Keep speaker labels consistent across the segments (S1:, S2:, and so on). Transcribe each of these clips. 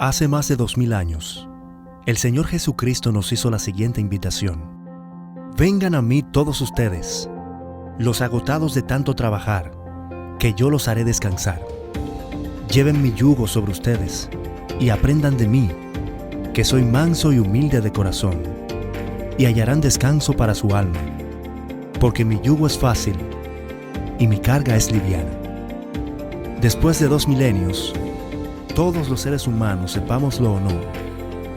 S1: Hace más de 2000 años, el Señor Jesucristo nos hizo la siguiente invitación. Vengan a mí todos ustedes, los agotados de tanto trabajar, que yo los haré descansar. Lleven mi yugo sobre ustedes y aprendan de mí, que soy manso y humilde de corazón, y hallarán descanso para su alma, porque mi yugo es fácil y mi carga es liviana. Después de 2 milenios, todos los seres humanos, sepámoslo o no,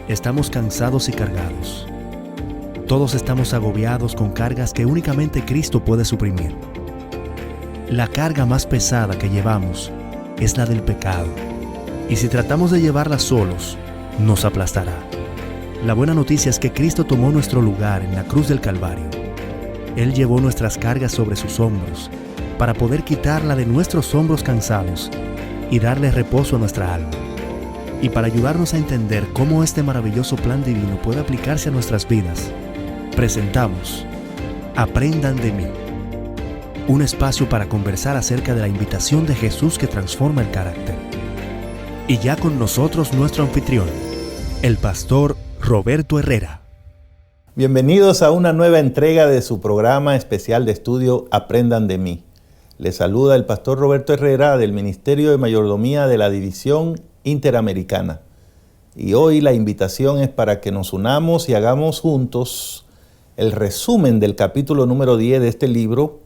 S1: estamos cansados y cargados. Todos estamos agobiados con cargas que únicamente Cristo puede suprimir. La carga más pesada que llevamos es la del pecado, y si tratamos de llevarla solos, nos aplastará. La buena noticia es que Cristo tomó nuestro lugar en la cruz del Calvario. Él llevó nuestras cargas sobre sus hombros para poder quitarla de nuestros hombros cansados y darle reposo a nuestra alma. Y para ayudarnos a entender cómo este maravilloso plan divino puede aplicarse a nuestras vidas, presentamos Aprendan de mí, un espacio para conversar acerca de la invitación de Jesús que transforma el carácter. Y ya con nosotros nuestro anfitrión, el pastor Roberto Herrera.
S2: Bienvenidos a una nueva entrega de su programa especial de estudio Aprendan de mí. Les saluda el pastor Roberto Herrera del Ministerio de Mayordomía de la División Interamericana. Y hoy la invitación es para que nos unamos y hagamos juntos el resumen del capítulo número 10 de este libro,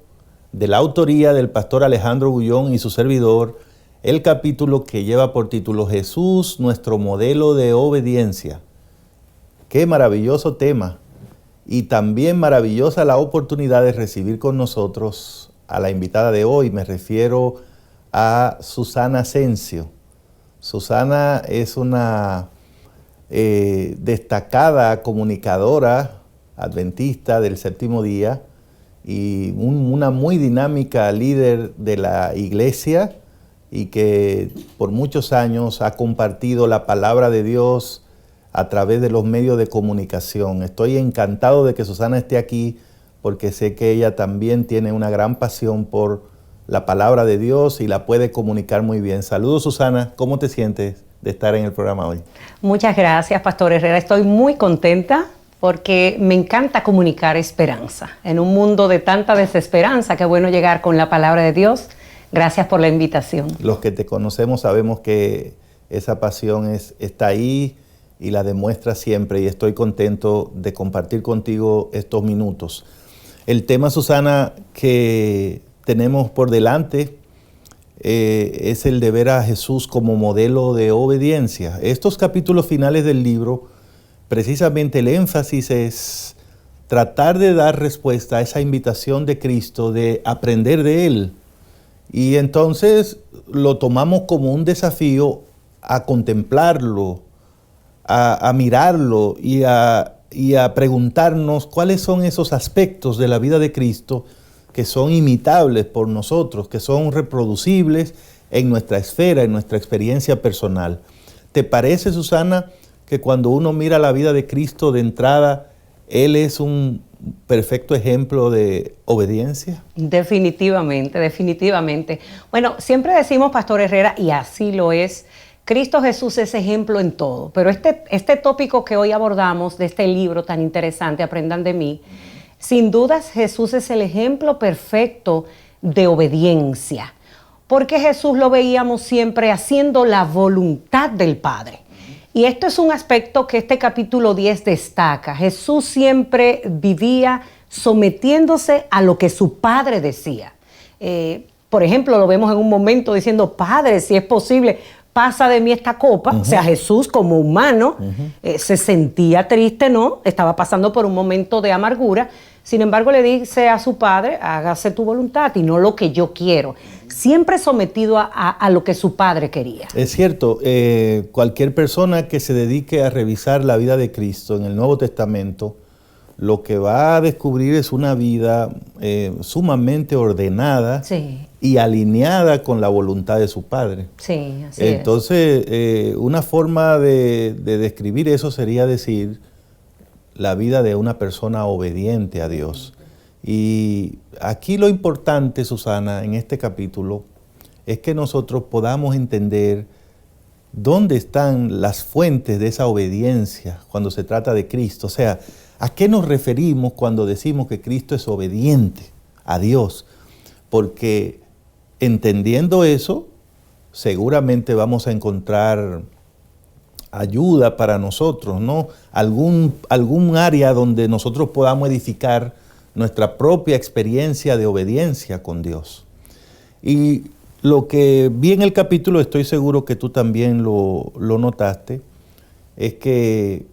S2: de la autoría del pastor Alejandro Bullón y su servidor, el capítulo que lleva por título Jesús, nuestro modelo de obediencia. Qué maravilloso tema y también maravillosa la oportunidad de recibir con nosotros a la invitada de hoy. Me refiero a Susana Asensio. Susana es una destacada comunicadora adventista del séptimo día y una muy dinámica líder de la iglesia y que por muchos años ha compartido la palabra de Dios a través de los medios de comunicación. Estoy encantado de que Susana esté aquí porque sé que ella también tiene una gran pasión por la palabra de Dios y la puede comunicar muy bien. Saludos, Susana. ¿Cómo te sientes de estar en el programa hoy?
S3: Muchas gracias, Pastor Herrera. Estoy muy contenta porque me encanta comunicar esperanza. En un mundo de tanta desesperanza, qué bueno llegar con la palabra de Dios. Gracias por la invitación. Los que te conocemos sabemos que esa pasión está ahí y la demuestras siempre, y estoy contento de compartir contigo estos minutos. El tema, Susana, que tenemos por delante es el de ver a Jesús como modelo de obediencia. Estos capítulos finales del libro, precisamente el énfasis es tratar de dar respuesta a esa invitación de Cristo de aprender de Él. Y entonces lo tomamos como un desafío a contemplarlo, a mirarlo y a preguntarnos cuáles son esos aspectos de la vida de Cristo que son imitables por nosotros, que son reproducibles en nuestra esfera, en nuestra experiencia personal. ¿Te parece, Susana, que cuando uno mira la vida de Cristo de entrada, Él es un perfecto ejemplo de obediencia? Definitivamente, definitivamente. Bueno, siempre decimos, Pastor Herrera, y así lo es, Cristo Jesús es ejemplo en todo. Pero este tópico que hoy abordamos de este libro tan interesante, Aprendan de mí, sin dudas Jesús es el ejemplo perfecto de obediencia. Porque Jesús lo veíamos siempre haciendo la voluntad del Padre. Y esto es un aspecto que este capítulo 10 destaca. Jesús siempre vivía sometiéndose a lo que su Padre decía. Por ejemplo, lo vemos en un momento diciendo, Padre, si es posible, pasa de mí esta copa. O sea, Jesús como humano se sentía triste, ¿no? Estaba pasando por un momento de amargura. Sin embargo, le dice a su Padre, hágase tu voluntad y no lo que yo quiero. Siempre sometido a lo que su Padre quería.
S2: Es cierto, cualquier persona que se dedique a revisar la vida de Cristo en el Nuevo Testamento, lo que va a descubrir es una vida sumamente ordenada, sí, y alineada con la voluntad de su Padre.
S3: Sí, así
S2: Entonces, una forma de describir eso sería decir la vida de una persona obediente a Dios. Y aquí lo importante, Susana, en este capítulo, es que nosotros podamos entender ¿dónde están las fuentes de esa obediencia cuando se trata de Cristo? O sea, ¿a qué nos referimos cuando decimos que Cristo es obediente a Dios? Porque entendiendo eso, seguramente vamos a encontrar ayuda para nosotros, ¿no? Algún área donde nosotros podamos edificar nuestra propia experiencia de obediencia con Dios. Y lo que vi en el capítulo, estoy seguro que tú también lo notaste, es que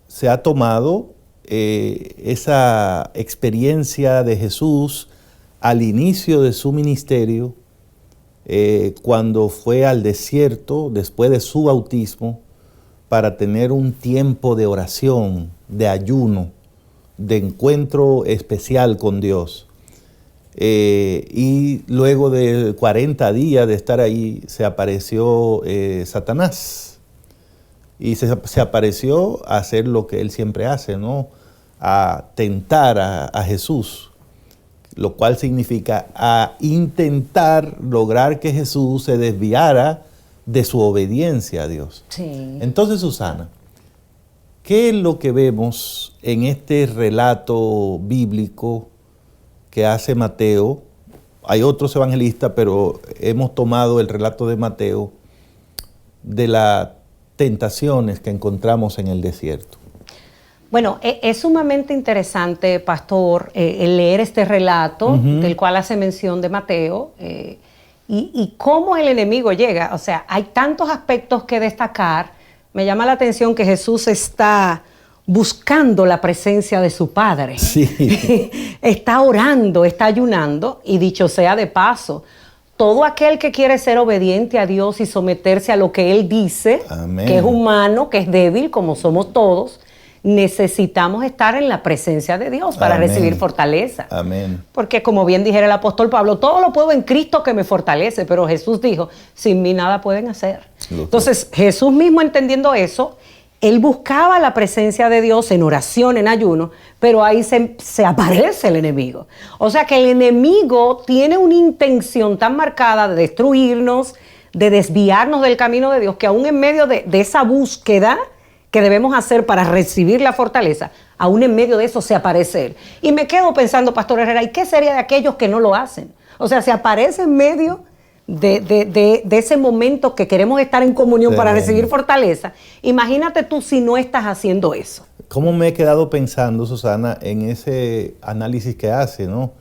S2: se ha tomado esa experiencia de Jesús al inicio de su ministerio, cuando fue al desierto después de su bautismo para tener un tiempo de oración, de ayuno, de encuentro especial con Dios. Y luego de 40 días de estar ahí se apareció Satanás y se apareció a hacer lo que él siempre hace, ¿no? A tentar a Jesús, lo cual significa a intentar lograr que Jesús se desviara de su obediencia a Dios.
S3: Sí.
S2: Entonces, Susana, ¿qué es lo que vemos en este relato bíblico que hace Mateo? Hay otros evangelistas, pero hemos tomado el relato de Mateo de las tentaciones que encontramos en el desierto.
S3: Bueno, es sumamente interesante, pastor, el leer este relato del cual hace mención de Mateo y cómo el enemigo llega. O sea, hay tantos aspectos que destacar. Me llama la atención que Jesús está buscando la presencia de su Padre.
S2: Sí.
S3: Está orando, está ayunando, y dicho sea de paso, todo aquel que quiere ser obediente a Dios y someterse a lo que Él dice,
S2: Amén,
S3: que es humano, que es débil, como somos todos, necesitamos estar en la presencia de Dios para
S2: Amén,
S3: recibir fortaleza.
S2: Amén.
S3: Porque como bien dijera el apóstol Pablo, todo lo puedo en Cristo que me fortalece, pero Jesús dijo, sin mí nada pueden hacer. Entonces, Jesús mismo entendiendo eso, Él buscaba la presencia de Dios en oración, en ayuno, pero ahí se aparece el enemigo. O sea que el enemigo tiene una intención tan marcada de destruirnos, de desviarnos del camino de Dios, que aún en medio de esa búsqueda que debemos hacer para recibir la fortaleza, aún en medio de eso se aparece Él. Y me quedo pensando, Pastor Herrera, ¿y qué sería de aquellos que no lo hacen? O sea, se aparece en medio de ese momento que queremos estar en comunión para recibir fortaleza. Imagínate tú si no estás haciendo eso.
S2: ¿Cómo me he quedado pensando, Susana, en ese análisis que hace, ¿no?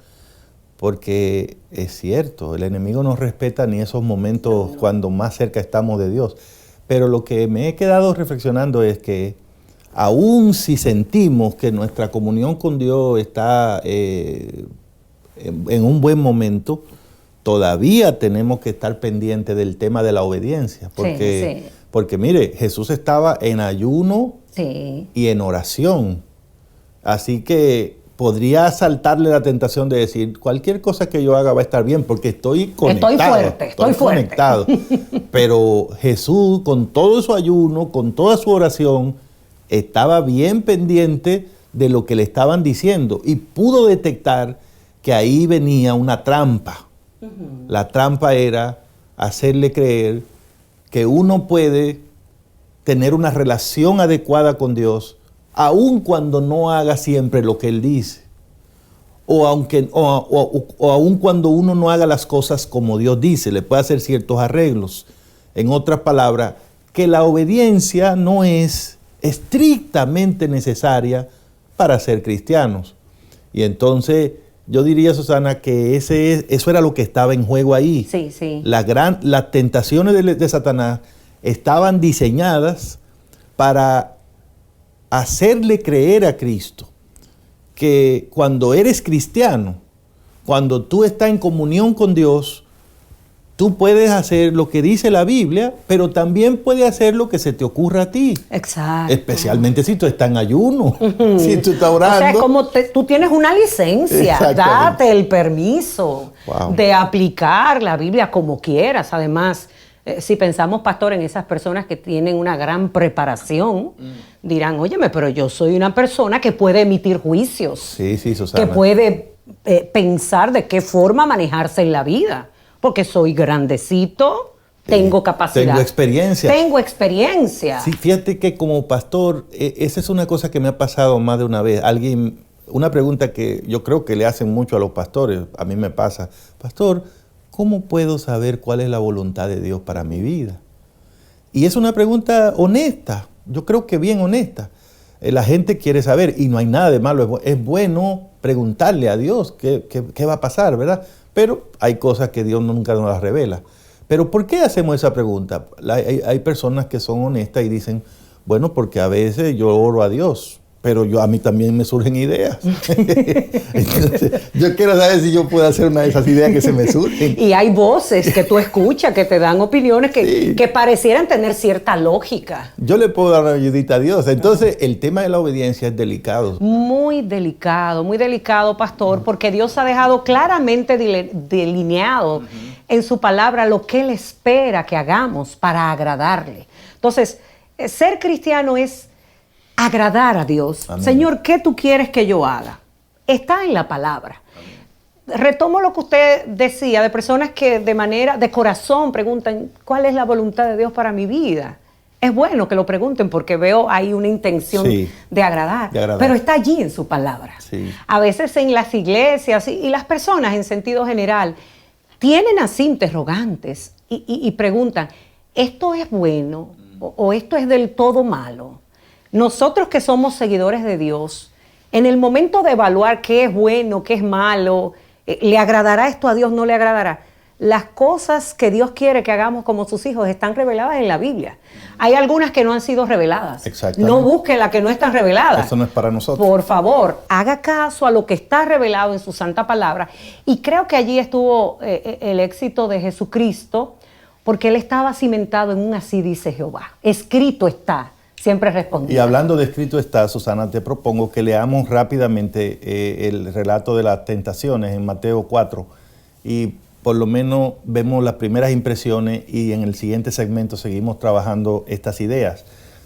S2: Porque es cierto, el enemigo no respeta ni esos momentos cuando más cerca estamos de Dios. Pero lo que me he quedado reflexionando es que aún si sentimos que nuestra comunión con Dios está en un buen momento, todavía tenemos que estar pendientes del tema de la obediencia. Porque mire, Jesús estaba en ayuno y en oración. Así que podría saltarle la tentación de decir, cualquier cosa que yo haga va a estar bien, porque estoy conectado. Estoy conectado. Pero Jesús, con todo su ayuno, con toda su oración, estaba bien pendiente de lo que le estaban diciendo y pudo detectar que ahí venía una trampa. La trampa era hacerle creer que uno puede tener una relación adecuada con Dios, aun cuando no haga siempre lo que Él dice, o aun cuando uno no haga las cosas como Dios dice, le puede hacer ciertos arreglos. En otras palabras, que la obediencia no es estrictamente necesaria para ser cristianos. Y entonces yo diría, Susana, que eso era lo que estaba en juego ahí.
S3: Sí.
S2: Las tentaciones de Satanás estaban diseñadas para hacerle creer a Cristo que cuando eres cristiano, cuando tú estás en comunión con Dios, tú puedes hacer lo que dice la Biblia, pero también puedes hacer lo que se te ocurra a ti.
S3: Exacto.
S2: Especialmente si tú estás en ayuno, si tú estás orando.
S3: O sea, como tú tienes una licencia, date el permiso de aplicar la Biblia como quieras. Además, si pensamos, pastor, en esas personas que tienen una gran preparación, dirán, óyeme, pero yo soy una persona que puede emitir juicios.
S2: Sí, Susana.
S3: Que puede pensar de qué forma manejarse en la vida. Porque soy grandecito, Tengo capacidad.
S2: Tengo experiencia.
S3: Tengo experiencia.
S2: Sí, fíjate que como pastor, esa es una cosa que me ha pasado más de una vez. Una pregunta que yo creo que le hacen mucho a los pastores, a mí me pasa. Pastor, ¿cómo puedo saber cuál es la voluntad de Dios para mi vida? Y es una pregunta honesta, yo creo que bien honesta. La gente quiere saber y no hay nada de malo. Es bueno preguntarle a Dios qué va a pasar, ¿verdad? Pero hay cosas que Dios nunca nos las revela. Pero ¿por qué hacemos esa pregunta? Hay personas que son honestas y dicen, bueno, porque a veces yo oro a Dios, pero a mí también me surgen ideas. Entonces, yo quiero saber si yo puedo hacer una de esas ideas que se me surgen.
S3: Y hay voces que tú escuchas, que te dan opiniones que parecieran tener cierta lógica.
S2: Yo le puedo dar una ayudita a Dios. Entonces, el tema de la obediencia es delicado.
S3: Muy delicado, pastor, porque Dios ha dejado claramente delineado en su palabra lo que Él espera que hagamos para agradarle. Entonces, ser cristiano es agradar a Dios. Amén. Señor, ¿qué tú quieres que yo haga? Está en la palabra. Amén. Retomo lo que usted decía de personas que de corazón preguntan, ¿cuál es la voluntad de Dios para mi vida? Es bueno que lo pregunten porque veo ahí una intención de agradar, pero está allí en su palabra. Sí. A veces en las iglesias y las personas en sentido general tienen así interrogantes y preguntan, ¿esto es bueno o esto es del todo malo? Nosotros que somos seguidores de Dios, en el momento de evaluar qué es bueno, qué es malo, ¿le agradará esto a Dios? ¿No le agradará? Las cosas que Dios quiere que hagamos como sus hijos están reveladas en la Biblia. Hay algunas que no han sido reveladas.
S2: Exactamente.
S3: No busque las que no están reveladas.
S2: Eso no es para nosotros.
S3: Por favor, haga caso a lo que está revelado en su santa palabra. Y creo que allí estuvo el éxito de Jesucristo, porque Él estaba cimentado en un así dice Jehová. Escrito está. Siempre respondía.
S2: Y hablando de escrito está, Susana, te propongo que leamos rápidamente el relato de las tentaciones en Mateo 4 y por lo menos vemos las primeras impresiones y en el siguiente segmento seguimos trabajando estas ideas.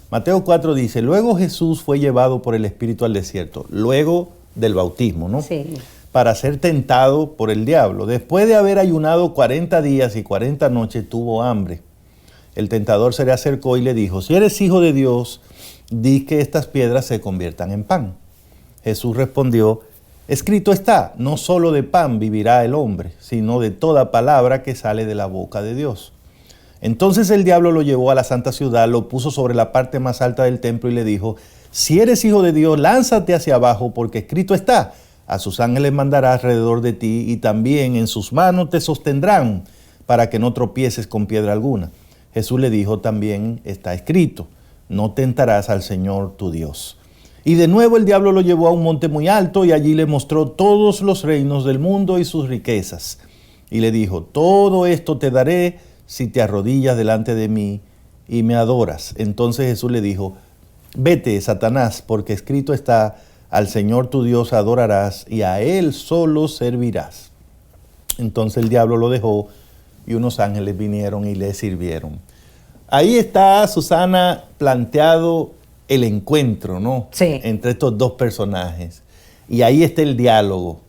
S2: Mateo 4 dice, luego Jesús fue llevado por el Espíritu al desierto, luego del bautismo, ¿no?
S3: Sí.
S2: Para ser tentado por el diablo. Después de haber ayunado 40 días y 40 noches, tuvo hambre. El tentador se le acercó y le dijo, si eres hijo de Dios, di que estas piedras se conviertan en pan. Jesús respondió, escrito está, no solo de pan vivirá el hombre, sino de toda palabra que sale de la boca de Dios. Entonces el diablo lo llevó a la santa ciudad, lo puso sobre la parte más alta del templo y le dijo, si eres hijo de Dios, lánzate hacia abajo, porque escrito está, a sus ángeles mandará alrededor de ti y también en sus manos te sostendrán para que no tropieces con piedra alguna. Jesús le dijo también, está escrito, no tentarás al Señor tu Dios. Y de nuevo el diablo lo llevó a un monte muy alto y allí le mostró todos los reinos del mundo y sus riquezas. Y le dijo, todo esto te daré si te arrodillas delante de mí y me adoras. Entonces Jesús le dijo, vete, Satanás, porque escrito está, al Señor tu Dios adorarás y a Él solo servirás. Entonces el diablo lo dejó y unos ángeles vinieron y le sirvieron. Ahí está, Susana, planteado el encuentro, ¿no?
S3: Sí.
S2: Entre estos dos personajes. Y ahí está el diálogo.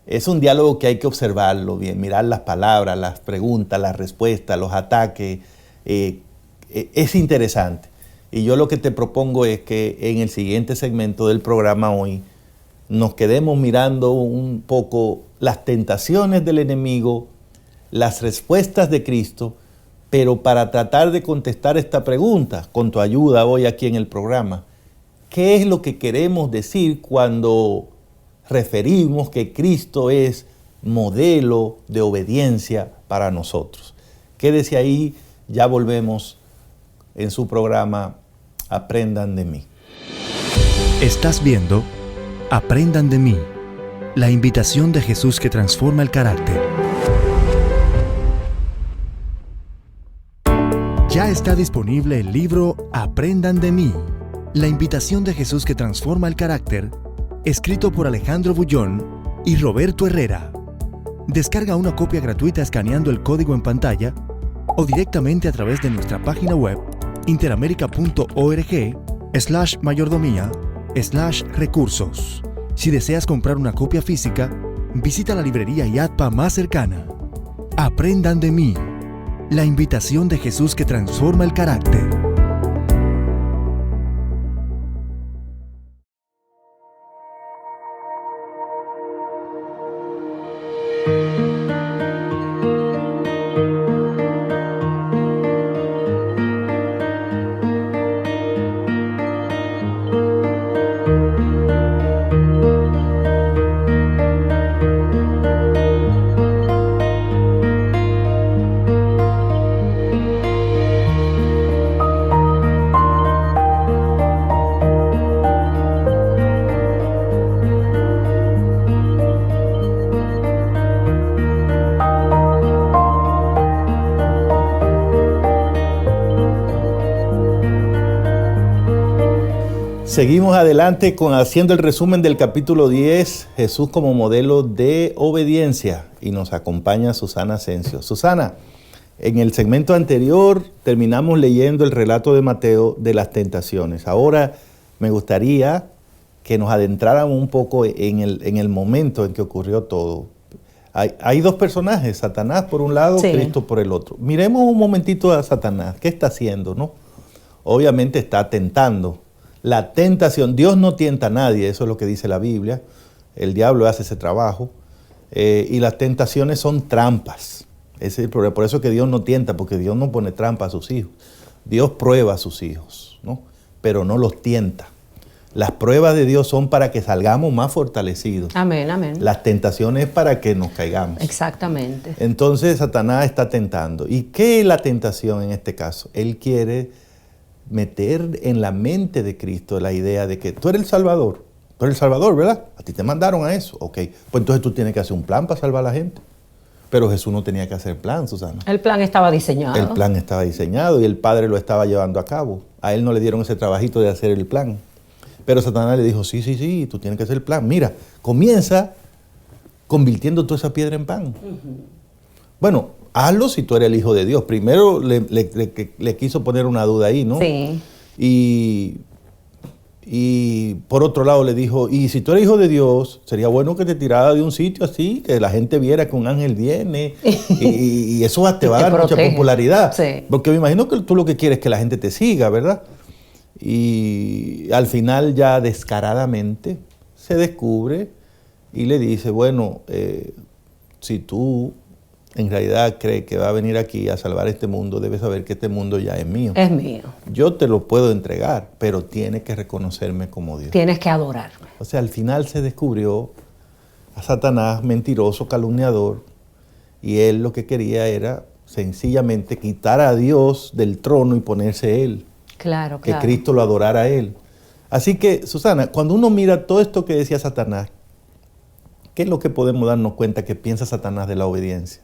S2: Es un diálogo que hay que observarlo bien, mirar las palabras, las preguntas, las respuestas, los ataques. Es interesante. Y yo lo que te propongo es que en el siguiente segmento del programa hoy nos quedemos mirando un poco las tentaciones del enemigo, las respuestas de Cristo, pero para tratar de contestar esta pregunta, con tu ayuda hoy aquí en el programa, ¿qué es lo que queremos decir cuando referimos que Cristo es modelo de obediencia para nosotros? Quédese ahí, ya volvemos en su programa Aprendan de mí.
S1: Estás viendo Aprendan de mí, la invitación de Jesús que transforma el carácter. Ya está disponible el libro Aprendan de mí, la invitación de Jesús que transforma el carácter, escrito por Alejandro Bullón y Roberto Herrera. Descarga una copia gratuita escaneando el código en pantalla o directamente a través de nuestra página web interamerica.org/mayordomía/recursos. Si deseas comprar una copia física, visita la librería IATPA más cercana. Aprendan de mí, La invitación de Jesús que transforma el carácter.
S2: Seguimos adelante haciendo el resumen del capítulo 10, Jesús como modelo de obediencia, y nos acompaña Susana Asensio. Susana, en el segmento anterior terminamos leyendo el relato de Mateo de las tentaciones. Ahora me gustaría que nos adentráramos un poco en el momento en que ocurrió todo. Hay dos personajes, Satanás por un lado, sí, Cristo por el otro. Miremos un momentito a Satanás. ¿Qué está haciendo, no? Obviamente está tentando. La tentación, Dios no tienta a nadie, eso es lo que dice la Biblia. El diablo hace ese trabajo. Y las tentaciones son trampas. Ese es el problema. Por eso que Dios no tienta, porque Dios no pone trampa a sus hijos. Dios prueba a sus hijos, ¿no? Pero no los tienta. Las pruebas de Dios son para que salgamos más fortalecidos.
S3: Amén, amén.
S2: Las tentaciones es para que nos caigamos.
S3: Exactamente.
S2: Entonces Satanás está tentando. ¿Y qué es la tentación en este caso? Él quiere meter en la mente de Cristo la idea de que tú eres el Salvador. Tú eres el Salvador, ¿verdad? A ti te mandaron a eso. Ok, pues entonces tú tienes que hacer un plan para salvar a la gente. Pero Jesús no tenía que hacer plan, Susana.
S3: El plan estaba diseñado.
S2: El plan estaba diseñado y el Padre lo estaba llevando a cabo. A él no le dieron ese trabajito de hacer el plan. Pero Satanás le dijo, sí, tú tienes que hacer el plan. Mira, comienza convirtiendo toda esa piedra en pan. Bueno, hazlo si tú eres el Hijo de Dios. Primero le quiso poner una duda ahí, ¿no?
S3: Sí.
S2: Y por otro lado le dijo, y si tú eres Hijo de Dios, sería bueno que te tirara de un sitio así, que la gente viera que un ángel viene, y eso te va a dar mucha popularidad. Sí. Porque me imagino que tú lo que quieres es que la gente te siga, ¿verdad? Y al final ya descaradamente se descubre y le dice, bueno, si tú en realidad crees que va a venir aquí a salvar este mundo, debes saber que este mundo ya es mío.
S3: Es mío.
S2: Yo te lo puedo entregar, pero tienes que reconocerme como Dios.
S3: Tienes que adorarme.
S2: O sea, al final se descubrió a Satanás mentiroso, calumniador, y él lo que quería era sencillamente quitar a Dios del trono y ponerse él.
S3: Claro,
S2: que Cristo lo adorara a él. Así que, Susana, cuando uno mira todo esto que decía Satanás, ¿qué es lo que podemos darnos cuenta que piensa Satanás de la obediencia?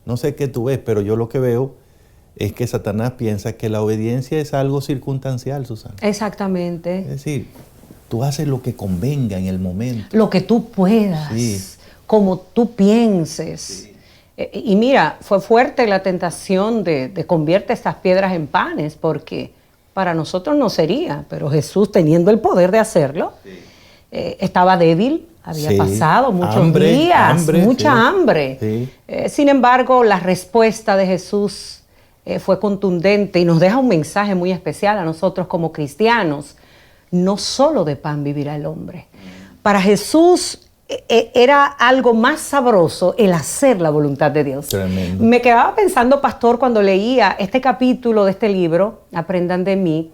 S2: No sé qué tú ves, pero yo lo que veo es que Satanás piensa que la obediencia es algo circunstancial, Susana.
S3: Exactamente.
S2: Es decir, tú haces lo que convenga en el momento.
S3: Lo que tú puedas, sí, como tú pienses. Sí. Y mira, fue fuerte la tentación de convierte estas piedras en panes, porque para nosotros no sería, pero Jesús, teniendo el poder de hacerlo, sí, estaba débil, había pasado muchos días, mucha hambre. Sí. Sin embargo, la respuesta de Jesús fue contundente y nos deja un mensaje muy especial a nosotros como cristianos. No solo de pan vivirá el hombre. Para Jesús era algo más sabroso el hacer la voluntad de Dios.
S2: Tremendo.
S3: Me quedaba pensando, pastor, cuando leía este capítulo de este libro, Aprendan de mí,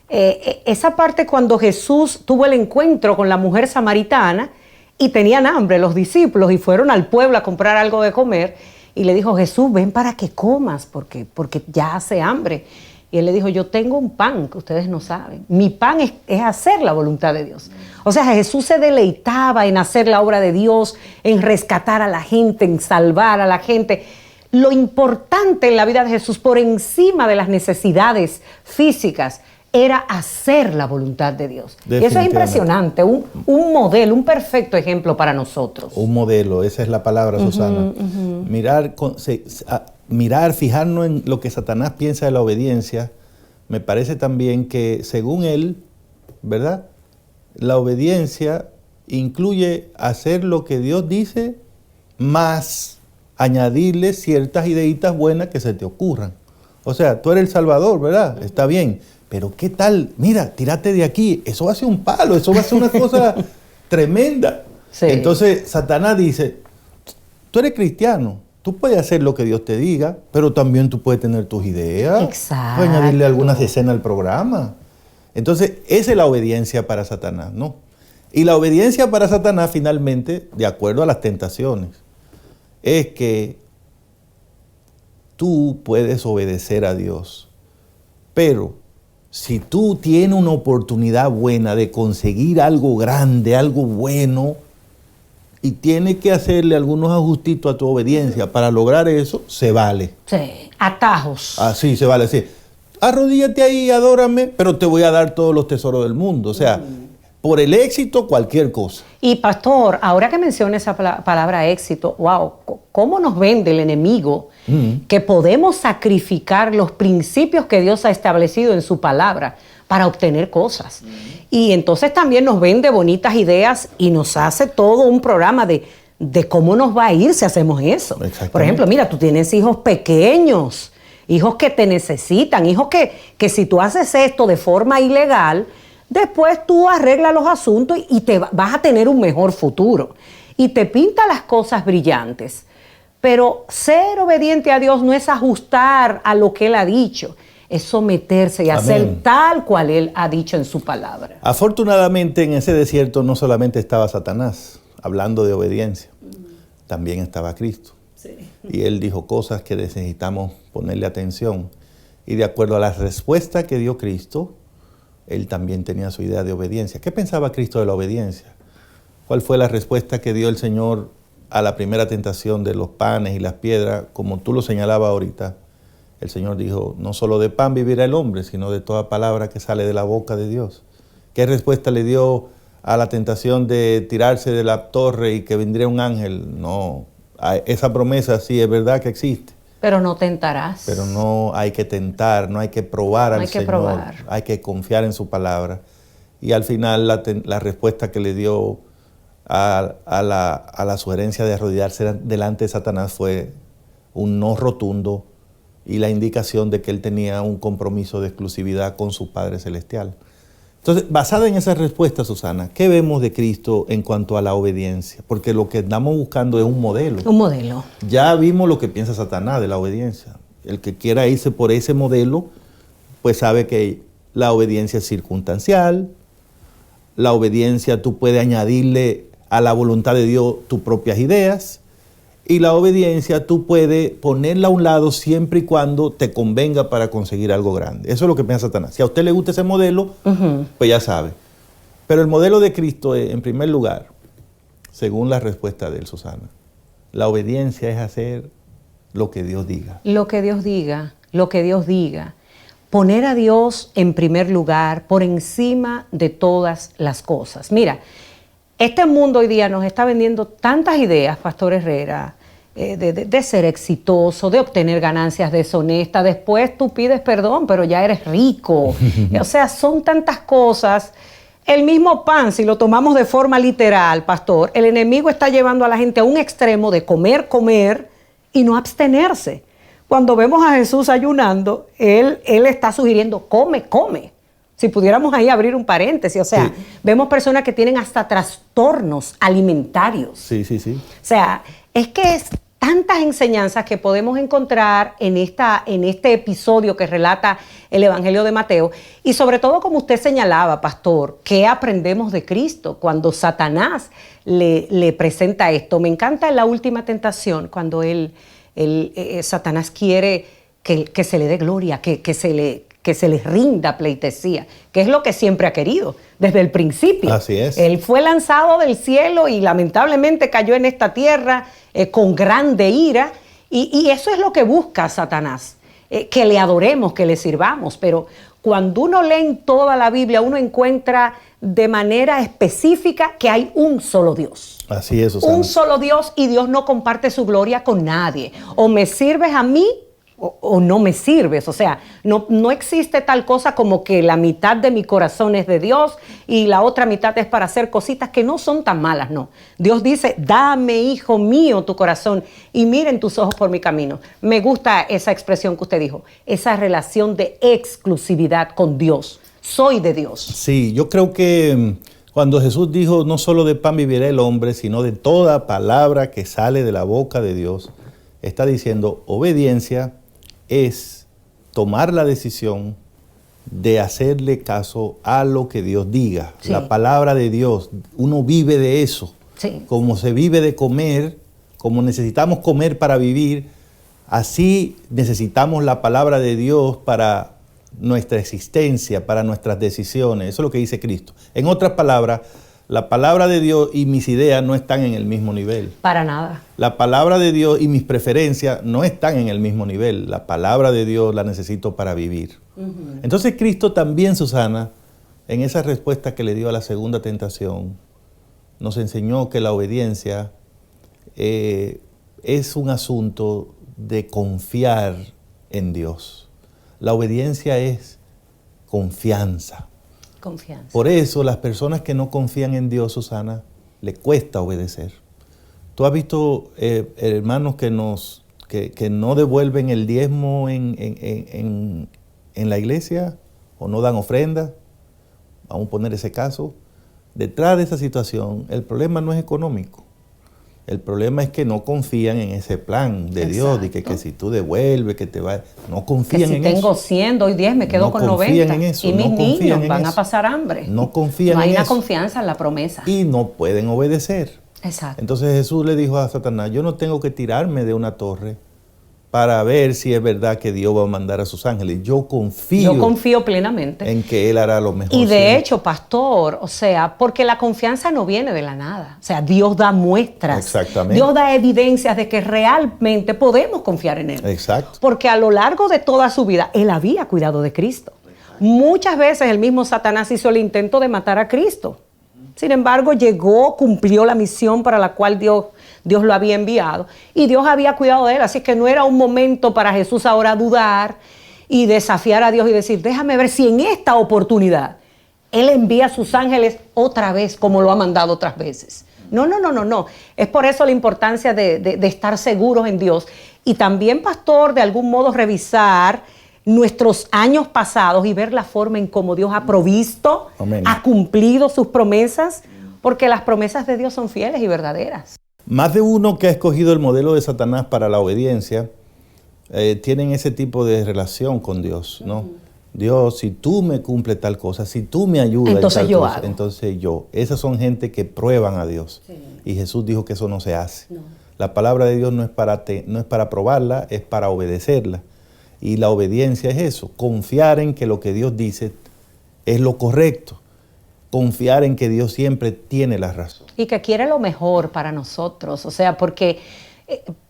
S3: esa parte cuando Jesús tuvo el encuentro con la mujer samaritana y tenían hambre los discípulos y fueron al pueblo a comprar algo de comer y le dijo, Jesús, ven para que comas porque ya hace hambre. Y él le dijo, yo tengo un pan que ustedes no saben. Mi pan es hacer la voluntad de Dios. O sea, Jesús se deleitaba en hacer la obra de Dios, en rescatar a la gente, en salvar a la gente. Lo importante en la vida de Jesús, por encima de las necesidades físicas, era hacer la voluntad de Dios. Y eso es impresionante, un modelo, un perfecto ejemplo para nosotros.
S2: Un modelo, esa es la palabra, Susana. Mirar, fijarnos en lo que Satanás piensa de la obediencia, me parece también que según él, ¿verdad? La obediencia incluye hacer lo que Dios dice más añadirle ciertas ideitas buenas que se te ocurran. O sea, tú eres el Salvador, ¿verdad? Está bien. Pero ¿qué tal? Mira, tírate de aquí. Eso va a ser un palo, eso va a ser una cosa tremenda.
S3: Sí.
S2: Entonces, Satanás dice, tú eres cristiano, tú puedes hacer lo que Dios te diga, pero también tú puedes tener tus ideas.
S3: Exacto.
S2: Puedes añadirle algunas escenas al programa. Entonces, esa es la obediencia para Satanás, ¿no? Y la obediencia para Satanás, finalmente, de acuerdo a las tentaciones, es que tú puedes obedecer a Dios, pero si tú tienes una oportunidad buena de conseguir algo grande, algo bueno, y tienes que hacerle algunos ajustitos a tu obediencia para lograr eso, se vale.
S3: Sí, atajos.
S2: Así se vale, sí. Arrodíllate ahí, adórame, pero te voy a dar todos los tesoros del mundo. O sea, por el éxito, cualquier cosa.
S3: Y pastor, ahora que menciona esa palabra éxito, wow, ¿cómo nos vende el enemigo que podemos sacrificar los principios que Dios ha establecido en su palabra para obtener cosas? Y entonces también nos vende bonitas ideas y nos hace todo un programa de cómo nos va a ir si hacemos eso. Por ejemplo, mira, tú tienes hijos pequeños, hijos que te necesitan, hijos que si tú haces esto de forma ilegal, después tú arreglas los asuntos y te vas a tener un mejor futuro. Y te pinta las cosas brillantes. Pero ser obediente a Dios no es ajustar a lo que Él ha dicho, es someterse y hacer tal cual Él ha dicho en su palabra.
S2: Afortunadamente en ese desierto no solamente estaba Satanás, hablando de obediencia, también estaba Cristo. Sí. Y Él dijo cosas que necesitamos ponerle atención. Y de acuerdo a la respuesta que dio Cristo, Él también tenía su idea de obediencia. ¿Qué pensaba Cristo de la obediencia? ¿Cuál fue la respuesta que dio el Señor a la primera tentación de los panes y las piedras? Como tú lo señalabas ahorita, el Señor dijo, no solo de pan vivirá el hombre, sino de toda palabra que sale de la boca de Dios. ¿Qué respuesta le dio a la tentación de tirarse de la torre y que vendría un ángel? No, esa promesa sí es verdad que existe.
S3: Pero no tentarás.
S2: Pero no hay que tentar, no hay que probar al Señor, hay que confiar en su palabra. Y al final la respuesta que le dio a la sugerencia de arrodillarse delante de Satanás fue un no rotundo y la indicación de que él tenía un compromiso de exclusividad con su Padre Celestial. Entonces, basada en esa respuesta, Susana, ¿qué vemos de Cristo en cuanto a la obediencia? Porque lo que estamos buscando es un modelo.
S3: Un modelo.
S2: Ya vimos lo que piensa Satanás de la obediencia. El que quiera irse por ese modelo, pues sabe que la obediencia es circunstancial, la obediencia tú puedes añadirle a la voluntad de Dios tus propias ideas, y la obediencia tú puedes ponerla a un lado siempre y cuando te convenga para conseguir algo grande. Eso es lo que piensa Satanás. Si a usted le gusta ese modelo, pues ya sabe. Pero el modelo de Cristo es, en primer lugar, según la respuesta de él, Susana, la obediencia es hacer lo que Dios diga.
S3: Lo que Dios diga, lo que Dios diga. Poner a Dios en primer lugar, por encima de todas las cosas. Mira, este mundo hoy día nos está vendiendo tantas ideas, Pastor Herrera, de ser exitoso, de obtener ganancias deshonestas. Después tú pides perdón, pero ya eres rico. O sea, son tantas cosas. El mismo pan, si lo tomamos de forma literal, pastor, el enemigo está llevando a la gente a un extremo de comer y no abstenerse. Cuando vemos a Jesús ayunando, él está sugiriendo, come. Si pudiéramos ahí abrir un paréntesis, o sea, sí. Vemos personas que tienen hasta trastornos alimentarios.
S2: Sí.
S3: O sea, es que es tantas enseñanzas que podemos encontrar en este episodio que relata el Evangelio de Mateo. Y sobre todo, como usted señalaba, pastor, ¿qué aprendemos de Cristo cuando Satanás le presenta esto? Me encanta en la última tentación, cuando Satanás quiere que se le dé gloria, que se le rinda pleitesía, que es lo que siempre ha querido, desde el principio.
S2: Así es.
S3: Él fue lanzado del cielo y lamentablemente cayó en esta tierra con grande ira, y eso es lo que busca Satanás, que le adoremos, que le sirvamos. Pero cuando uno lee en toda la Biblia, uno encuentra de manera específica que hay un solo Dios.
S2: Así es, Susana.
S3: Un solo Dios, y Dios no comparte su gloria con nadie. O me sirves a mí, o no me sirves. O sea, no existe tal cosa como que la mitad de mi corazón es de Dios y la otra mitad es para hacer cositas que no son tan malas, no. Dios dice, dame, hijo mío, tu corazón y miren tus ojos por mi camino. Me gusta esa expresión que usted dijo, esa relación de exclusividad con Dios. Soy de Dios.
S2: Sí, yo creo que cuando Jesús dijo, no solo de pan vivirá el hombre, sino de toda palabra que sale de la boca de Dios, está diciendo, obediencia es tomar la decisión de hacerle caso a lo que Dios diga.
S3: Sí.
S2: La palabra de Dios, uno vive de eso.
S3: Sí.
S2: Como se vive de comer, como necesitamos comer para vivir, así necesitamos la palabra de Dios para nuestra existencia, para nuestras decisiones. Eso es lo que dice Cristo. En otras palabras, la palabra de Dios y mis ideas no están en el mismo nivel.
S3: Para nada.
S2: La palabra de Dios y mis preferencias no están en el mismo nivel. La palabra de Dios la necesito para vivir. Entonces Cristo también, Susana, en esa respuesta que le dio a la segunda tentación, nos enseñó que la obediencia es un asunto de confiar en Dios. La obediencia es confianza.
S3: Confianza.
S2: Por eso las personas que no confían en Dios, Susana, le cuesta obedecer. ¿Tú has visto hermanos que no devuelven el diezmo en la iglesia o no dan ofrenda? Vamos a poner ese caso. Detrás de esa situación, el problema no es económico. El problema es que no confían en ese plan de Dios, de que si tú devuelves, que te va... No confían en eso.
S3: Que si tengo 100, doy 10, me quedo con 90.
S2: En eso,
S3: y mis niños van a pasar hambre.
S2: No confían en eso.
S3: No hay una confianza en la promesa.
S2: Y no pueden obedecer.
S3: Exacto.
S2: Entonces Jesús le dijo a Satanás, yo no tengo que tirarme de una torre para ver si es verdad que Dios va a mandar a sus ángeles. Yo confío
S3: plenamente
S2: en que Él hará lo mejor.
S3: Y de hecho, pastor, o sea, porque la confianza no viene de la nada. O sea, Dios da muestras.
S2: Exactamente.
S3: Dios da evidencias de que realmente podemos confiar en Él.
S2: Exacto.
S3: Porque a lo largo de toda su vida, Él había cuidado de Cristo. Muchas veces el mismo Satanás hizo el intento de matar a Cristo. Sin embargo, llegó, cumplió la misión para la cual Dios lo había enviado y Dios había cuidado de él. Así que no era un momento para Jesús ahora dudar y desafiar a Dios y decir, déjame ver si en esta oportunidad Él envía a sus ángeles otra vez como lo ha mandado otras veces. No. Es por eso la importancia de estar seguros en Dios. Y también, pastor, de algún modo revisar nuestros años pasados y ver la forma en cómo Dios ha provisto,
S2: Amén.
S3: Ha cumplido sus promesas, porque las promesas de Dios son fieles y verdaderas.
S2: Más de uno que ha escogido el modelo de Satanás para la obediencia tienen ese tipo de relación con Dios, ¿no? Dios, si tú me cumples tal cosa, si tú me ayudas,
S3: entonces yo hago.
S2: Entonces yo. Esas son gente que prueban a Dios. Sí. Y Jesús dijo que eso no se hace. No. La palabra de Dios no es para probarla, es para obedecerla. Y la obediencia es eso, confiar en que lo que Dios dice es lo correcto. Confiar en que Dios siempre tiene la razón.
S3: Y que quiere lo mejor para nosotros. O sea, porque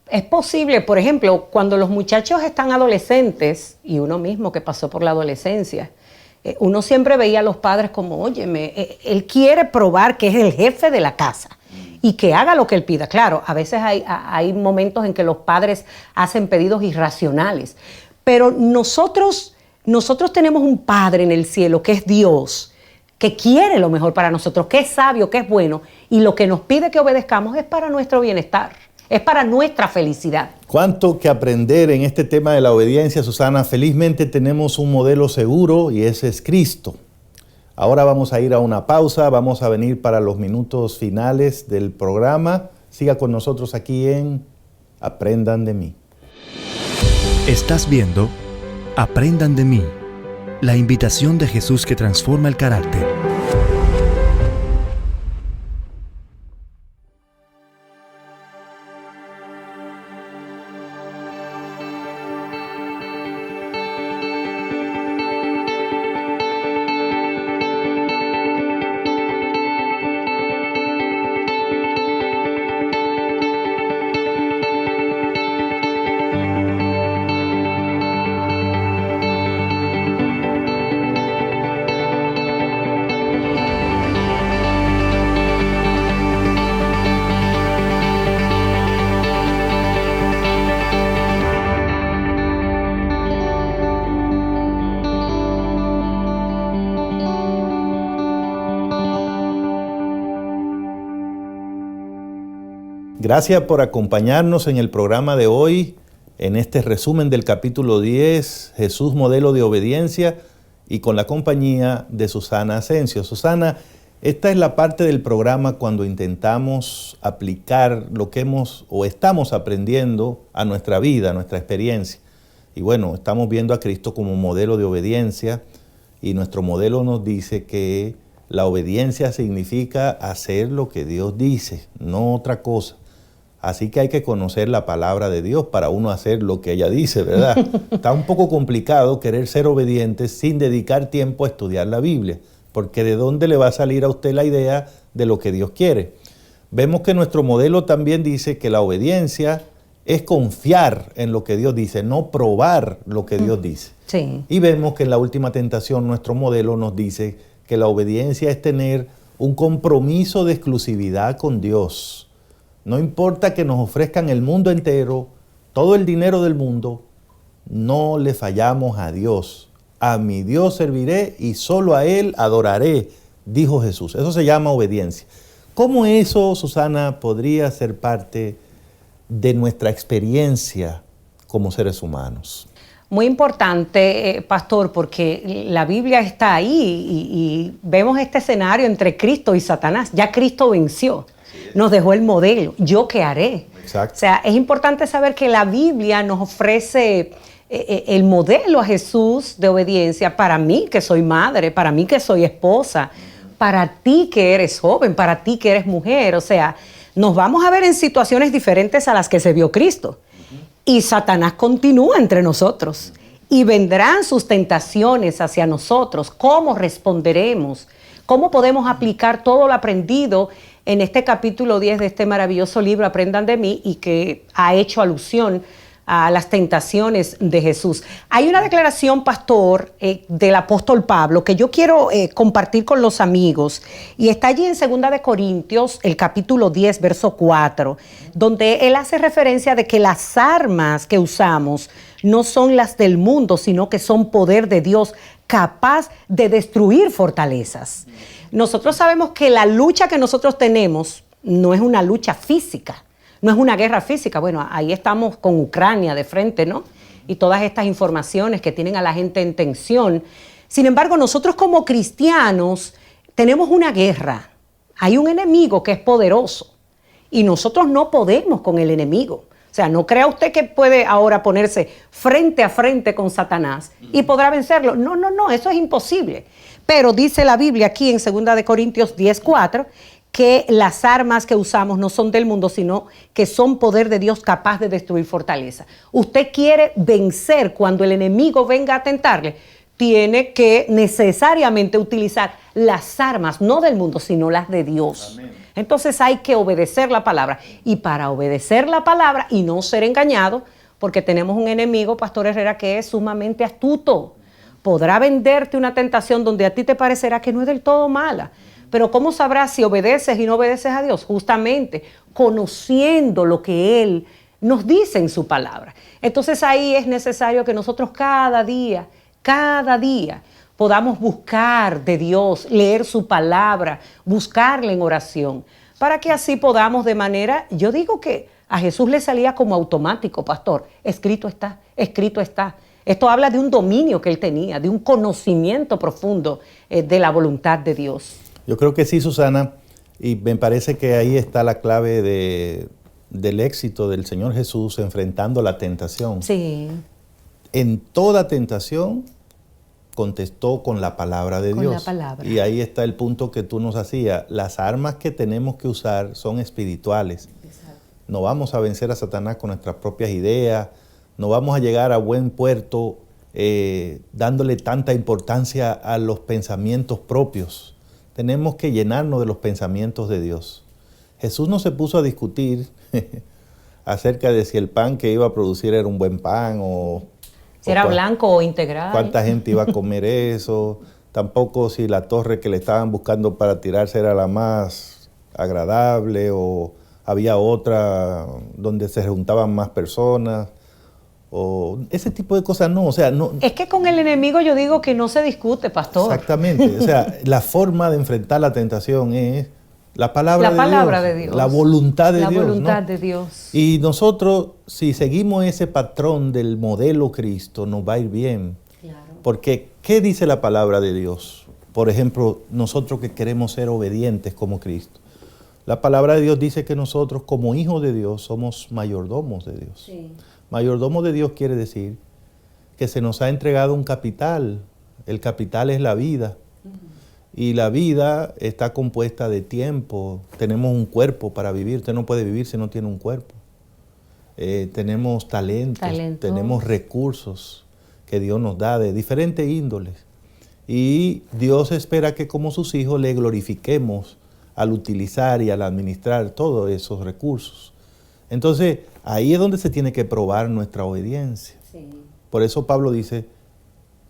S3: es posible, por ejemplo, cuando los muchachos están adolescentes, y uno mismo que pasó por la adolescencia, uno siempre veía a los padres como, óyeme, él quiere probar que es el jefe de la casa y que haga lo que él pida. Claro, a veces hay momentos en que los padres hacen pedidos irracionales, pero nosotros tenemos un Padre en el cielo que es Dios, que quiere lo mejor para nosotros, que es sabio, que es bueno, y lo que nos pide que obedezcamos es para nuestro bienestar, es para nuestra felicidad.
S2: ¿Cuánto que aprender en este tema de la obediencia, Susana? Felizmente tenemos un modelo seguro y ese es Cristo. Ahora vamos a ir a una pausa, vamos a venir para los minutos finales del programa. Siga con nosotros aquí en Aprendan de mí.
S1: Estás viendo Aprendan de mí, la invitación de Jesús que transforma el carácter.
S2: Gracias por acompañarnos en el programa de hoy, en este resumen del capítulo 10, Jesús, modelo de obediencia, y con la compañía de Susana Asensio. Susana, esta es la parte del programa cuando intentamos aplicar lo que hemos o estamos aprendiendo a nuestra vida, a nuestra experiencia. Y bueno, estamos viendo a Cristo como modelo de obediencia, y nuestro modelo nos dice que la obediencia significa hacer lo que Dios dice, no otra cosa. Así que hay que conocer la palabra de Dios para uno hacer lo que ella dice, ¿verdad? Está un poco complicado querer ser obediente sin dedicar tiempo a estudiar la Biblia, porque ¿de dónde le va a salir a usted la idea de lo que Dios quiere? Vemos que nuestro modelo también dice que la obediencia es confiar en lo que Dios dice, no probar lo que Dios dice.
S3: Sí.
S2: Y vemos que en la última tentación nuestro modelo nos dice que la obediencia es tener un compromiso de exclusividad con Dios. No importa que nos ofrezcan el mundo entero, todo el dinero del mundo, no le fallamos a Dios. A mi Dios serviré y solo a Él adoraré, dijo Jesús. Eso se llama obediencia. ¿Cómo eso, Susana, podría ser parte de nuestra experiencia como seres humanos?
S3: Muy importante, pastor, porque la Biblia está ahí y vemos este escenario entre Cristo y Satanás. Ya Cristo venció. Nos dejó el modelo. ¿Yo qué haré?
S2: Exacto.
S3: O sea, es importante saber que la Biblia nos ofrece el modelo a Jesús de obediencia para mí que soy madre, para mí que soy esposa, para ti que eres joven, para ti que eres mujer. O sea, nos vamos a ver en situaciones diferentes a las que se vio Cristo. Y Satanás continúa entre nosotros. Y vendrán sus tentaciones hacia nosotros. ¿Cómo responderemos? ¿Cómo podemos aplicar todo lo aprendido en este capítulo 10 de este maravilloso libro, Aprendan de mí, y que ha hecho alusión a las tentaciones de Jesús? Hay una declaración, pastor, del apóstol Pablo que yo quiero compartir con los amigos, y está allí en 2 de Corintios, el capítulo 10, verso 4, donde él hace referencia de que las armas que usamos no son las del mundo, sino que son poder de Dios, capaz de destruir fortalezas. Nosotros sabemos que la lucha que nosotros tenemos no es una lucha física, no es una guerra física. Bueno, ahí estamos con Ucrania de frente, ¿no? Y todas estas informaciones que tienen a la gente en tensión. Sin embargo, nosotros como cristianos tenemos una guerra. Hay un enemigo que es poderoso y nosotros no podemos con el enemigo. O sea, no crea usted que puede ahora ponerse frente a frente con Satanás y podrá vencerlo. No, eso es imposible. Pero dice la Biblia aquí en 2 de Corintios 10:4 que las armas que usamos no son del mundo, sino que son poder de Dios capaz de destruir fortaleza. Usted quiere vencer cuando el enemigo venga a tentarle, tiene que necesariamente utilizar las armas, no del mundo, sino las de Dios. Amén. Entonces hay que obedecer la palabra. Y para obedecer la palabra y no ser engañado, porque tenemos un enemigo, Pastor Herrera, que es sumamente astuto. Podrá venderte una tentación donde a ti te parecerá que no es del todo mala. Pero ¿cómo sabrás si obedeces y no obedeces a Dios? Justamente conociendo lo que Él nos dice en su palabra. Entonces ahí es necesario que nosotros cada día podamos buscar de Dios, leer su palabra, buscarle en oración, para que así podamos de manera, yo digo que a Jesús le salía como automático, pastor, escrito está, escrito está. Esto habla de un dominio que él tenía, de un conocimiento profundo de la voluntad de Dios.
S2: Yo creo que sí, Susana, y me parece que ahí está la clave del éxito del Señor Jesús enfrentando la tentación.
S3: Sí.
S2: En toda tentación contestó con la palabra de Dios.
S3: Con la palabra.
S2: Y ahí está el punto que tú nos hacías. Las armas que tenemos que usar son espirituales. Exacto. No vamos a vencer a Satanás con nuestras propias ideas. No vamos a llegar a buen puerto dándole tanta importancia a los pensamientos propios. Tenemos que llenarnos de los pensamientos de Dios. Jesús no se puso a discutir acerca de si el pan que iba a producir era un buen pan o
S3: si era blanco o integral.
S2: Cuánta gente iba a comer eso. Tampoco si la torre que le estaban buscando para tirarse era la más agradable o había otra donde se juntaban más personas. O ese tipo de cosas no, o sea, no.
S3: Es que con el enemigo yo digo que no se discute, pastor.
S2: Exactamente, o sea, la forma de enfrentar la tentación es La palabra de Dios. La voluntad de Dios.
S3: La voluntad
S2: ¿no?
S3: de Dios.
S2: Y nosotros, si seguimos ese patrón del modelo Cristo, nos va a ir bien.
S3: Claro.
S2: Porque, ¿qué dice la palabra de Dios? Por ejemplo, nosotros que queremos ser obedientes como Cristo. La palabra de Dios dice que nosotros, como hijos de Dios, somos mayordomos de Dios.
S3: Sí.
S2: Mayordomo de Dios quiere decir que se nos ha entregado un capital. El capital es la vida. Y la vida está compuesta de tiempo. Tenemos un cuerpo para vivir. Usted no puede vivir si no tiene un cuerpo. Tenemos talentos, tenemos recursos que Dios nos da de diferentes índoles. Y Dios espera que como sus hijos le glorifiquemos al utilizar y al administrar todos esos recursos. Entonces, ahí es donde se tiene que probar nuestra obediencia.
S3: Sí.
S2: Por eso Pablo dice,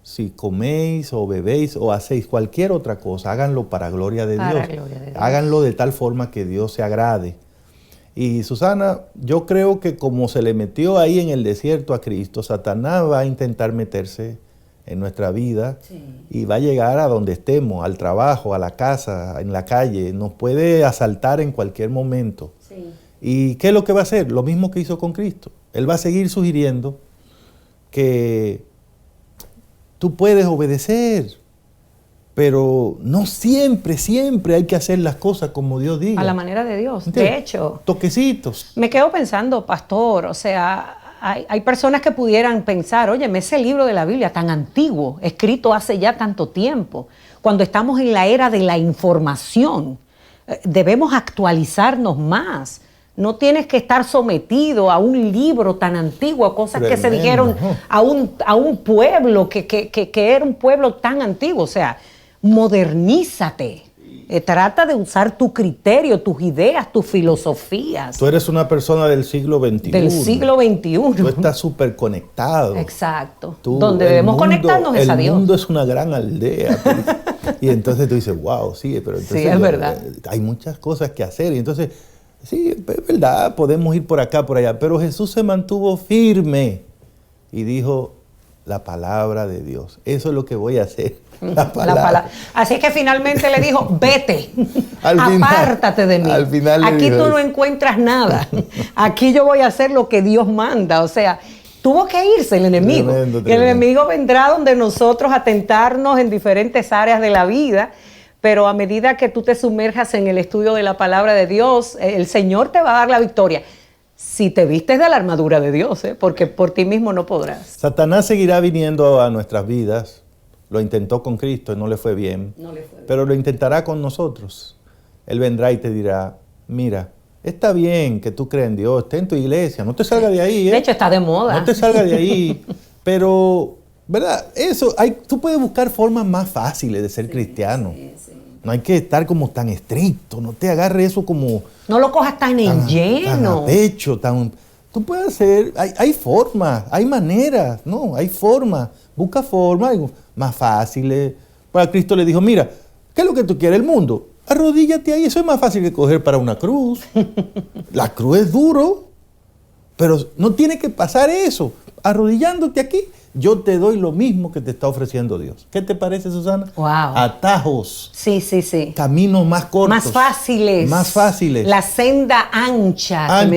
S2: si coméis o bebéis o hacéis cualquier otra cosa, háganlo para gloria de Dios.
S3: Gloria de Dios.
S2: Háganlo de tal forma que Dios se agrade. Y Susana, yo creo que como se le metió ahí en el desierto a Cristo, Satanás va a intentar meterse en nuestra vida y va a llegar a donde estemos, al trabajo, a la casa, en la calle. Nos puede asaltar en cualquier momento.
S3: Sí.
S2: ¿Y qué es lo que va a hacer? Lo mismo que hizo con Cristo. Él va a seguir sugiriendo que tú puedes obedecer, pero no siempre hay que hacer las cosas como Dios diga.
S3: A la manera de Dios.
S2: ¿Entiendes?
S3: De hecho,
S2: toquecitos.
S3: me quedo pensando, pastor, o sea, hay personas que pudieran pensar, oye, ese libro de la Biblia tan antiguo, escrito hace ya tanto tiempo, cuando estamos en la era de la información, debemos actualizarnos más. No tienes que estar sometido a un libro tan antiguo, a cosas que se dijeron a un pueblo que era un pueblo tan antiguo. O sea, modernízate. Trata de usar tu criterio, tus ideas, tus filosofías.
S2: Tú eres una persona del siglo XXI.
S3: Del siglo XXI.
S2: Tú estás súper conectado.
S3: Exacto. Donde debemos conectarnos es a Dios.
S2: El mundo es una gran aldea. Y entonces tú dices, wow, sí, pero entonces
S3: sí, es verdad.
S2: Hay muchas cosas que hacer. Y entonces, sí, es verdad, podemos ir por acá, por allá. Pero Jesús se mantuvo firme y dijo, la palabra de Dios. Eso es lo que voy a hacer. La palabra.
S3: Así que finalmente le dijo, vete,
S2: final,
S3: apártate de mí.
S2: Al final
S3: aquí
S2: dijo
S3: tú
S2: eso.
S3: No encuentras nada. Aquí yo voy a hacer lo que Dios manda. O sea, tuvo que irse el enemigo.
S2: Tremendo.
S3: El enemigo vendrá donde nosotros a tentarnos en diferentes áreas de la vida. Pero a medida que tú te sumerjas en el estudio de la palabra de Dios, el Señor te va a dar la victoria. Si te vistes de la armadura de Dios, porque por ti mismo no podrás.
S2: Satanás seguirá viniendo a nuestras vidas. Lo intentó con Cristo y no le fue bien. Pero lo intentará con nosotros. Él vendrá y te dirá, mira, está bien que tú creas en Dios, esté en tu iglesia, no te salgas de ahí.
S3: De hecho, está de moda.
S2: No te salgas de ahí. Pero, ¿verdad? Tú puedes buscar formas más fáciles de ser cristiano. No hay que estar como tan estricto, no te agarres eso como...
S3: No lo cojas tan en lleno.
S2: Tan a pecho, Tú puedes hacer, hay formas, hay maneras, ¿no? Hay formas. Busca formas más fáciles. Para Cristo le dijo, mira, ¿qué es lo que tú quieres? El mundo. Arrodíllate ahí, eso es más fácil que coger para una cruz. La cruz es duro, pero no tiene que pasar eso. Arrodillándote aquí, yo te doy lo mismo que te está ofreciendo Dios. ¿Qué te parece, Susana?
S3: Wow.
S2: Atajos.
S3: Sí.
S2: Caminos más cortos.
S3: Más fáciles. La senda ancha.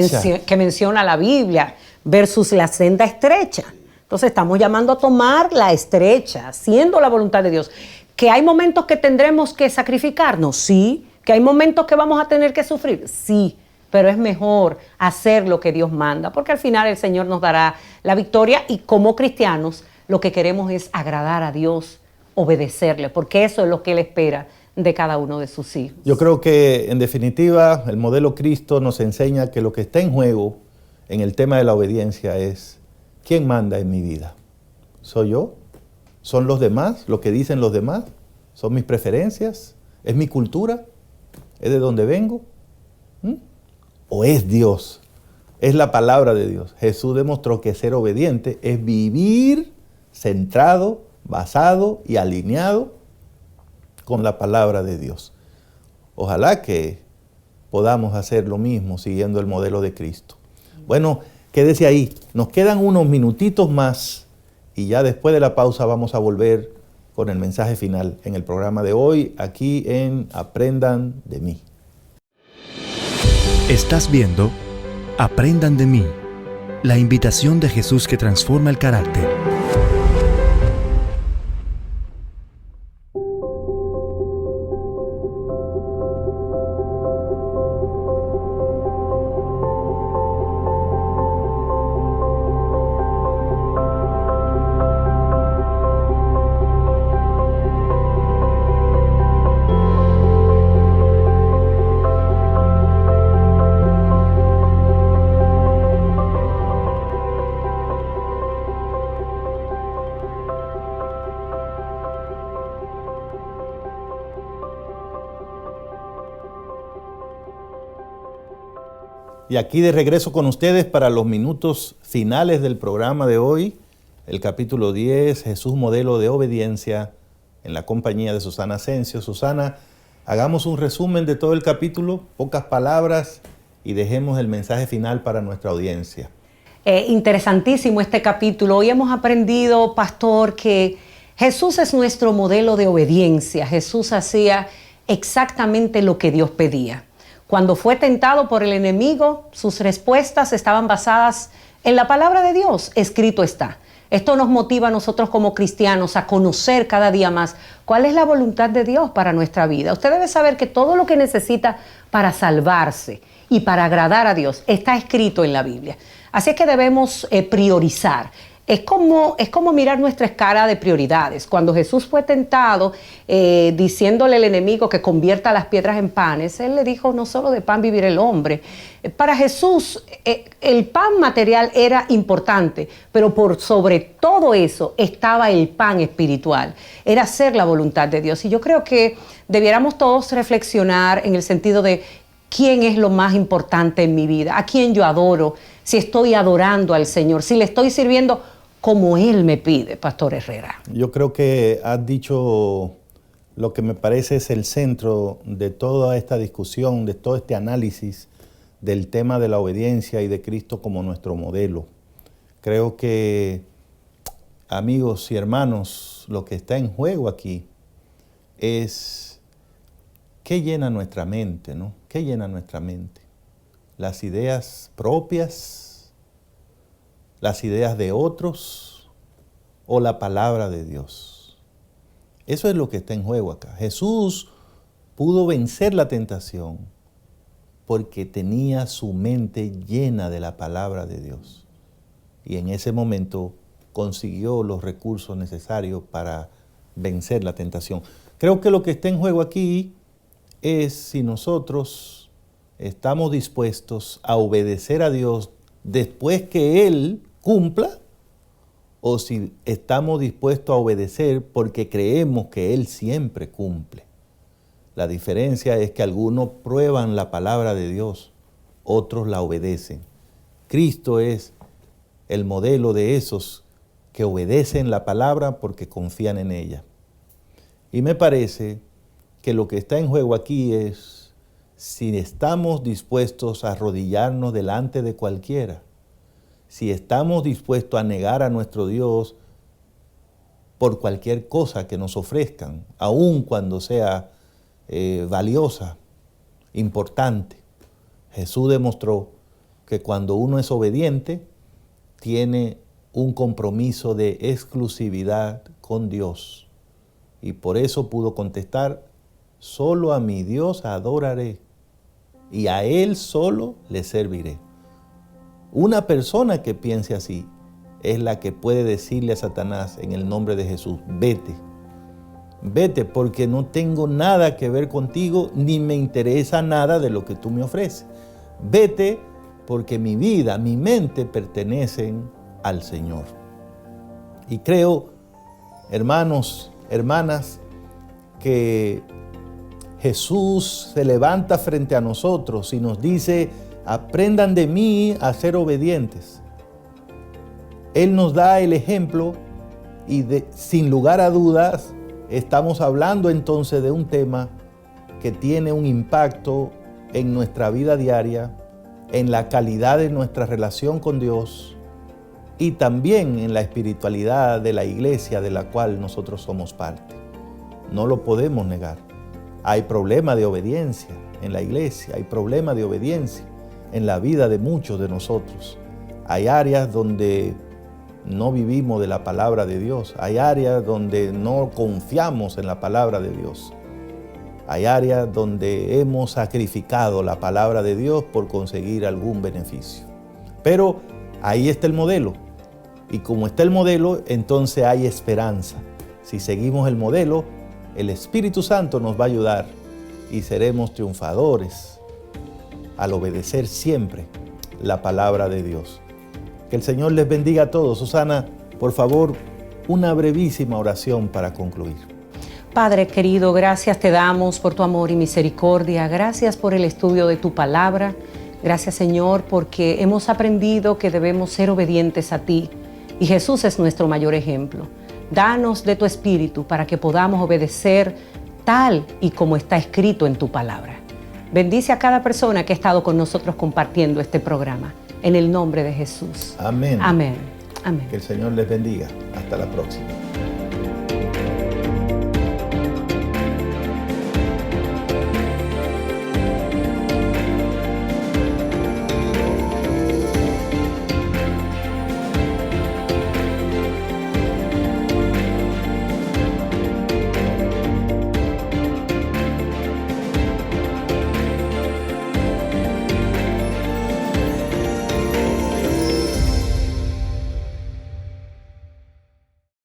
S3: Que menciona la Biblia versus la senda estrecha. Entonces estamos llamando a tomar la estrecha, siendo la voluntad de Dios. ¿Que hay momentos que tendremos que sacrificarnos? Sí. ¿Que hay momentos que vamos a tener que sufrir? Sí. Pero es mejor hacer lo que Dios manda, porque al final el Señor nos dará la victoria y como cristianos lo que queremos es agradar a Dios, obedecerle, porque eso es lo que Él espera de cada uno de sus hijos.
S2: Yo creo que en definitiva el modelo Cristo nos enseña que lo que está en juego en el tema de la obediencia es ¿quién manda en mi vida? ¿Soy yo? ¿Son los demás? ¿Lo que dicen los demás? ¿Son mis preferencias? ¿Es mi cultura? ¿Es de donde vengo? ¿O es Dios? Es la palabra de Dios. Jesús demostró que ser obediente es vivir centrado, basado y alineado con la palabra de Dios. Ojalá que podamos hacer lo mismo siguiendo el modelo de Cristo. Bueno, quédese ahí. Nos quedan unos minutitos más y ya después de la pausa vamos a volver con el mensaje final en el programa de hoy, aquí en Aprendan de mí.
S1: Estás viendo Aprendan de mí, la invitación de Jesús que transforma el carácter.
S2: Y aquí de regreso con ustedes para los minutos finales del programa de hoy, el capítulo 10, Jesús modelo de obediencia, en la compañía de Susana Asensio. Susana, hagamos un resumen de todo el capítulo, pocas palabras, y dejemos el mensaje final para nuestra audiencia.
S3: Interesantísimo este capítulo. Hoy hemos aprendido, pastor, que Jesús es nuestro modelo de obediencia. Jesús hacía exactamente lo que Dios pedía. Cuando fue tentado por el enemigo, sus respuestas estaban basadas en la palabra de Dios. Escrito está. Esto nos motiva a nosotros como cristianos a conocer cada día más cuál es la voluntad de Dios para nuestra vida. Usted debe saber que todo lo que necesita para salvarse y para agradar a Dios está escrito en la Biblia. Así es que debemos priorizar. Es como mirar nuestra escala de prioridades. Cuando Jesús fue tentado, diciéndole al enemigo que convierta las piedras en panes, Él le dijo, no solo de pan vivirá el hombre. Para Jesús, el pan material era importante, pero por sobre todo eso estaba el pan espiritual. Era hacer la voluntad de Dios. Y yo creo que debiéramos todos reflexionar en el sentido de quién es lo más importante en mi vida, a quién yo adoro, si estoy adorando al Señor, si le estoy sirviendo como Él me pide, Pastor Herrera.
S2: Yo creo que has dicho lo que me parece es el centro de toda esta discusión, de todo este análisis del tema de la obediencia y de Cristo como nuestro modelo. Creo que, amigos y hermanos, lo que está en juego aquí es qué llena nuestra mente, ¿no? ¿Qué llena nuestra mente? Las ideas propias, las ideas de otros o la palabra de Dios. Eso es lo que está en juego acá. Jesús pudo vencer la tentación porque tenía su mente llena de la palabra de Dios. Y en ese momento consiguió los recursos necesarios para vencer la tentación. Creo que lo que está en juego aquí es si nosotros estamos dispuestos a obedecer a Dios después que Él cumpla, o si estamos dispuestos a obedecer porque creemos que Él siempre cumple. La diferencia es que algunos prueban la palabra de Dios, otros la obedecen. Cristo es el modelo de esos que obedecen la palabra porque confían en ella. Y me parece que lo que está en juego aquí es si estamos dispuestos a arrodillarnos delante de cualquiera, si estamos dispuestos a negar a nuestro Dios por cualquier cosa que nos ofrezcan, aun cuando sea valiosa, importante. Jesús demostró que cuando uno es obediente, tiene un compromiso de exclusividad con Dios. Y por eso pudo contestar, solo a mi Dios adoraré y a Él solo le serviré. Una persona que piense así es la que puede decirle a Satanás en el nombre de Jesús, vete, vete porque no tengo nada que ver contigo ni me interesa nada de lo que tú me ofreces. Vete porque mi vida, mi mente pertenecen al Señor. Y creo, hermanos, hermanas, que Jesús se levanta frente a nosotros y nos dice, aprendan de mí a ser obedientes. Él nos da el ejemplo y sin lugar a dudas estamos hablando entonces de un tema que tiene un impacto en nuestra vida diaria, en la calidad de nuestra relación con Dios y también en la espiritualidad de la iglesia de la cual nosotros somos parte. No lo podemos negar. Hay problema de obediencia en la iglesia, hay problema de obediencia. en la vida de muchos de nosotros. Hay áreas donde no vivimos de la palabra de Dios. Hay áreas donde no confiamos en la palabra de Dios. Hay áreas donde hemos sacrificado la palabra de Dios por conseguir algún beneficio. Pero ahí está el modelo. Y como está el modelo, entonces hay esperanza. Si seguimos el modelo, el Espíritu Santo nos va a ayudar y seremos triunfadores al obedecer siempre la palabra de Dios. Que el Señor les bendiga a todos. Susana, por favor, una brevísima oración para concluir.
S3: Padre querido, gracias te damos por tu amor y misericordia. Gracias por el estudio de tu palabra. Gracias, Señor, porque hemos aprendido que debemos ser obedientes a ti. Y Jesús es nuestro mayor ejemplo. Danos de tu Espíritu para que podamos obedecer tal y como está escrito en tu palabra. Bendice a cada persona que ha estado con nosotros compartiendo este programa. En el nombre de Jesús.
S2: Amén.
S3: Amén. Amén.
S2: Que el Señor les bendiga. Hasta la próxima.